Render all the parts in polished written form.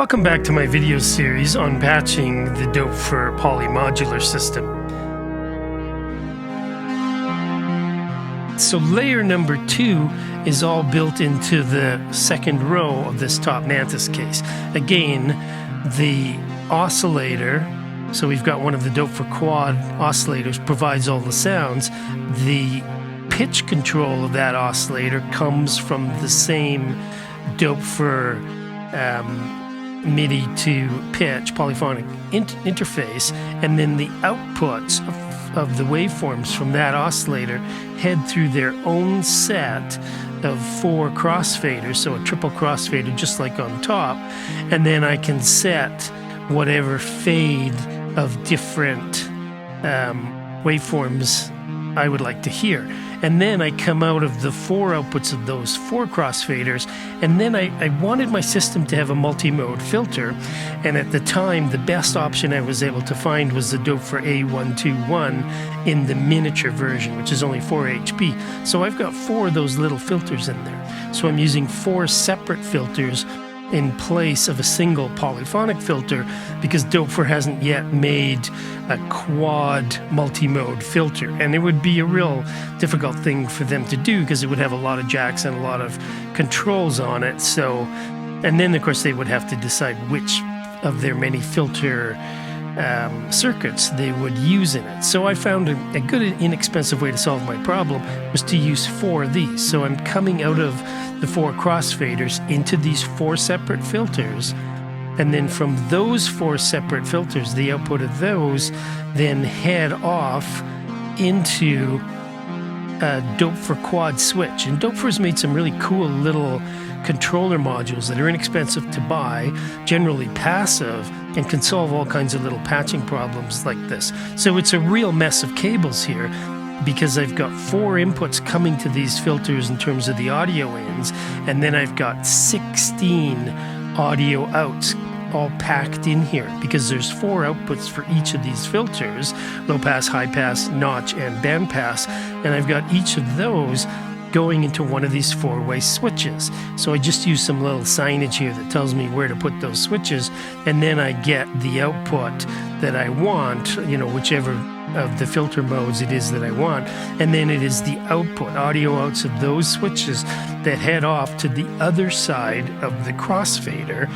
Welcome back to my video series on patching the Doepfer polymodular system. So layer number 2 is all built into the second row of this top Mantis case. Again, the oscillator, so we've got one of the Doepfer quad oscillators, provides all the sounds. The pitch control of that oscillator comes from the same Doepfer MIDI to pitch polyphonic interface, and then the outputs of the waveforms from that oscillator head through their own set of 4 crossfaders, so a triple crossfader just like on top, and then I can set whatever fade of different waveforms I would like to hear. And then I come out of the 4 outputs of those 4 crossfaders, and then I wanted my system to have a multi-mode filter, and at the time the best option I was able to find was the Doepfer A121 in the miniature version, which is only 4 HP. So I've got 4 of those little filters in there. So I'm using 4 separate filters in place of a single polyphonic filter because Doepfer hasn't yet made a quad multi-mode filter, and it would be a real difficult thing for them to do because it would have a lot of jacks and a lot of controls on it. So, and then of course they would have to decide which of their many filter circuits they would use in it. So I found a good and inexpensive way to solve my problem was to use 4 of these. So I'm coming out of the 4 crossfaders into these 4 separate filters, and then from those 4 separate filters, the output of those then head off into a Doepfer quad switch. And Doepfer's made some really cool little controller modules that are inexpensive to buy, generally passive, and can solve all kinds of little patching problems like this. So it's a real mess of cables here because I've got 4 inputs coming to these filters in terms of the audio ins, and then I've got 16 audio outs all packed in here because there's 4 outputs for each of these filters: low pass, high pass, notch, and band pass, and I've got each of those going into one of these 4-way switches. So I just use some little signage here that tells me where to put those switches, and then I get the output that I want, you know, whichever of the filter modes it is that I want, and then it is the output, audio outs of those switches that head off to the other side of the crossfader,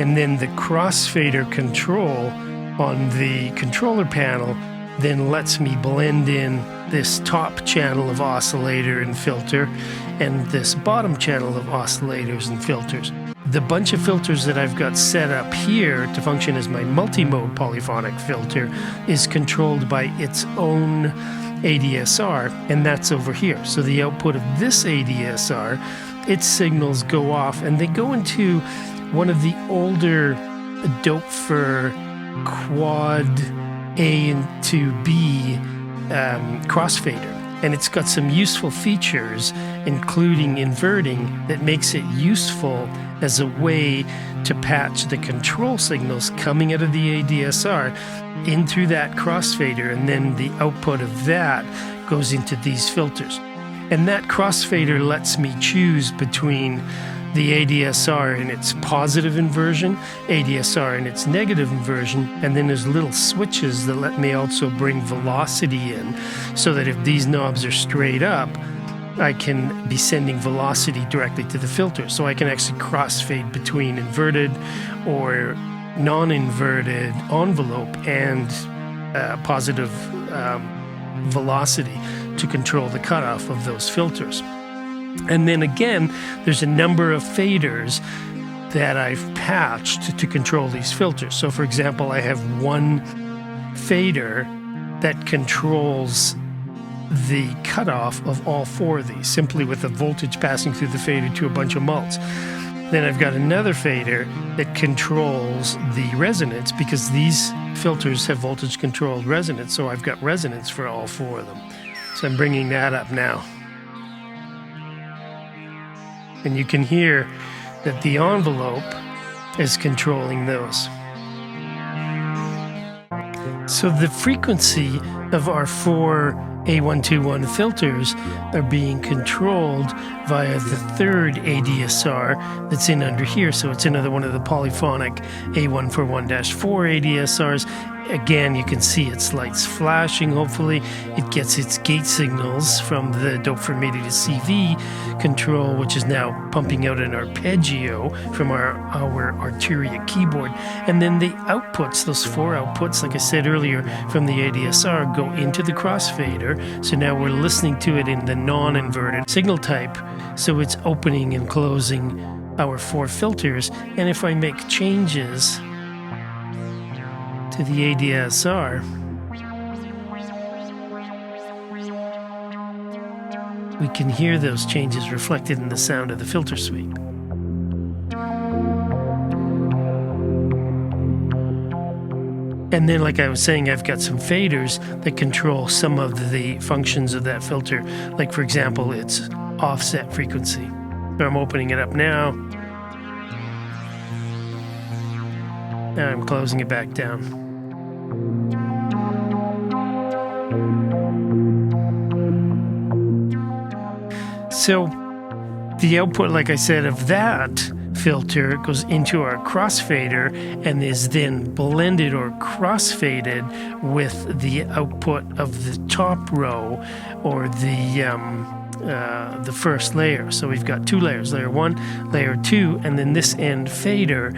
and then the crossfader control on the controller panel then lets me blend in this top channel of oscillator and filter and this bottom channel of oscillators and filters. The bunch of filters that I've got set up here to function as my multi-mode polyphonic filter is controlled by its own ADSR, and that's over here. So the output of this ADSR, its signals go off and they go into one of the older Doepfer quad A into B crossfader, and it's got some useful features including inverting that makes it useful as a way to patch the control signals coming out of the ADSR in through that crossfader, and then the output of that goes into these filters. And that crossfader lets me choose between the ADSR in its positive inversion, ADSR in its negative inversion, and then there's little switches that let me also bring velocity in, so that if these knobs are straight up, I can be sending velocity directly to the filter. So I can actually crossfade between inverted or non-inverted envelope and positive velocity to control the cutoff of those filters. And then again, there's a number of faders that I've patched to control these filters. So for example, I have one fader that controls the cutoff of all 4 of these, simply with a voltage passing through the fader to a bunch of mults. Then I've got another fader that controls the resonance, because these filters have voltage controlled resonance, so I've got resonance for all 4 of them. So I'm bringing that up now. And you can hear that the envelope is controlling those. So the frequency of our 4 A121 filters are being controlled via the third ADSR that's in under here. So it's another one of the Polyphonic A141-4 ADSRs. Again, you can see its lights flashing. Hopefully it gets its gate signals from the Doepfer MIDI to CV control, which is now pumping out an arpeggio from our Arturia keyboard. And then the outputs, those 4 outputs, like I said earlier, from the ADSR go into the crossfader. So now we're listening to it in the non-inverted signal type. So it's opening and closing our 4 filters. And if I make changes to the ADSR, we can hear those changes reflected in the sound of the filter sweep. And then, like I was saying, I've got some faders that control some of the functions of that filter. Like, for example, its offset frequency. So I'm opening it up now. Now I'm closing it back down. So the output, like I said, of that filter goes into our crossfader and is then blended or crossfaded with the output of the top row or the first layer. So we've got 2 layers, layer 1, layer 2, and then this end fader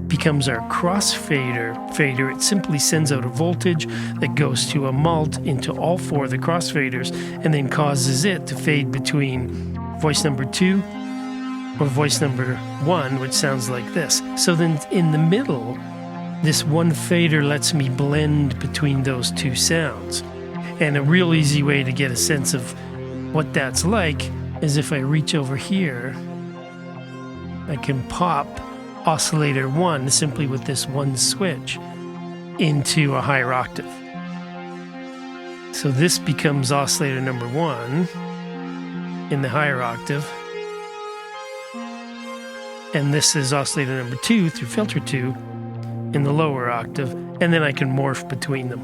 becomes our crossfader fader. It simply sends out a voltage that goes to a mult into all 4 of the crossfaders and then causes it to fade between voice number 2 or voice number 1, which sounds like this. So then in the middle, this one fader lets me blend between those 2 sounds. And a real easy way to get a sense of what that's like is if I reach over here, I can pop oscillator 1 simply with this one switch into a higher octave. So this becomes oscillator number 1 in the higher octave, and this is oscillator number 2 through filter 2 in the lower octave, and then I can morph between them.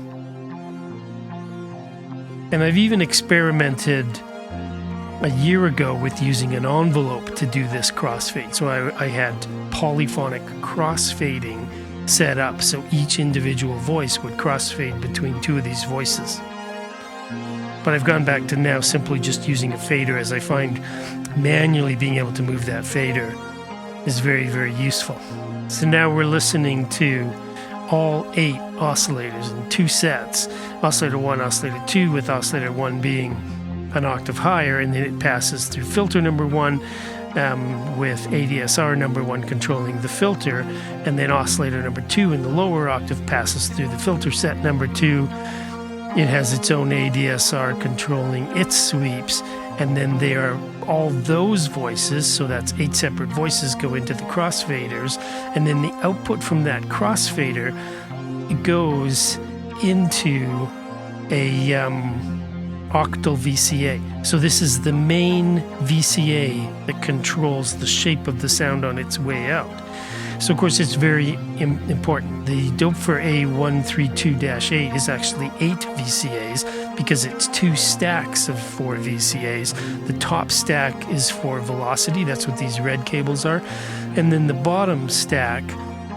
And I've even experimented a year ago with using an envelope to do this crossfade. So I had polyphonic crossfading set up so each individual voice would crossfade between 2 of these voices. But I've gone back to now simply just using a fader, as I find manually being able to move that fader is very, very useful. So now we're listening to all 8 oscillators in 2 sets. Oscillator 1, oscillator 2, with oscillator 1 being an octave higher, and then it passes through filter number 1 with ADSR number 1 controlling the filter, and then oscillator number 2 in the lower octave passes through the filter set number 2. It has its own ADSR controlling its sweeps, and then there are all those voices, so that's 8 separate voices, go into the crossfaders, and then the output from that crossfader goes into a octal VCA. So this is the main VCA that controls the shape of the sound on its way out. So of course it's very important. The Doepfer A132-8 is actually 8 VCAs because it's 2 stacks of 4 VCAs. The top stack is for velocity, that's what these red cables are. And then the bottom stack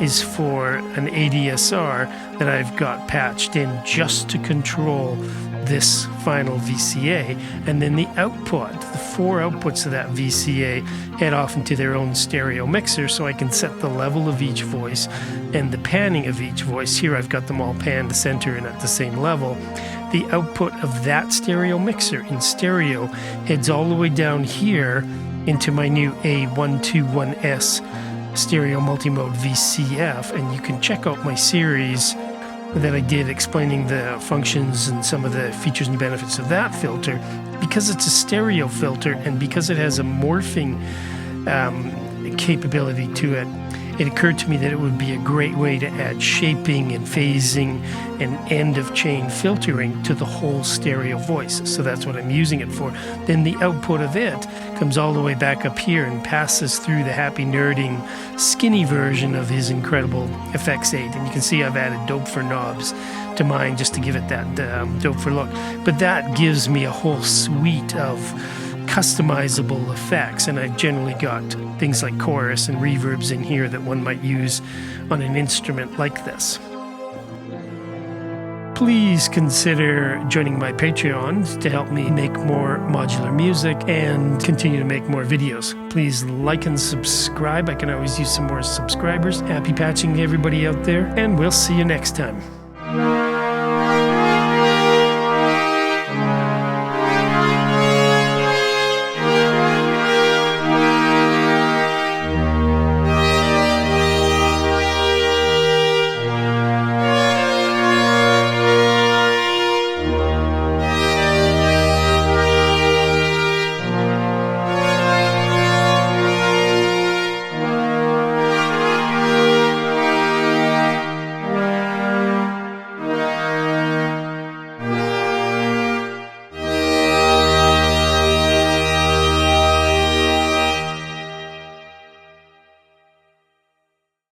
is for an ADSR that I've got patched in just to control this final VCA, and then the output, the 4 outputs of that VCA head off into their own stereo mixer, so I can set the level of each voice and the panning of each voice. Here I've got them all panned to center and at the same level. The output of that stereo mixer in stereo heads all the way down here into my new A121S stereo multimode VCF, and you can check out my series that I did explaining the functions and some of the features and benefits of that filter. Because it's a stereo filter and because it has a morphing capability to it, it occurred to me that it would be a great way to add shaping and phasing and end-of-chain filtering to the whole stereo voice. So that's what I'm using it for. Then the output of it comes all the way back up here and passes through the happy nerding skinny version of his incredible FX8. And you can see I've added Doepfer knobs to mine just to give it that Doepfer look. But that gives me a whole suite of customizable effects, and I've generally got things like chorus and reverbs in here that one might use on an instrument like this. Please consider joining my Patreon to help me make more modular music and continue to make more videos. Please like and subscribe. I can always use some more subscribers. Happy patching to everybody out there, and we'll see you next time.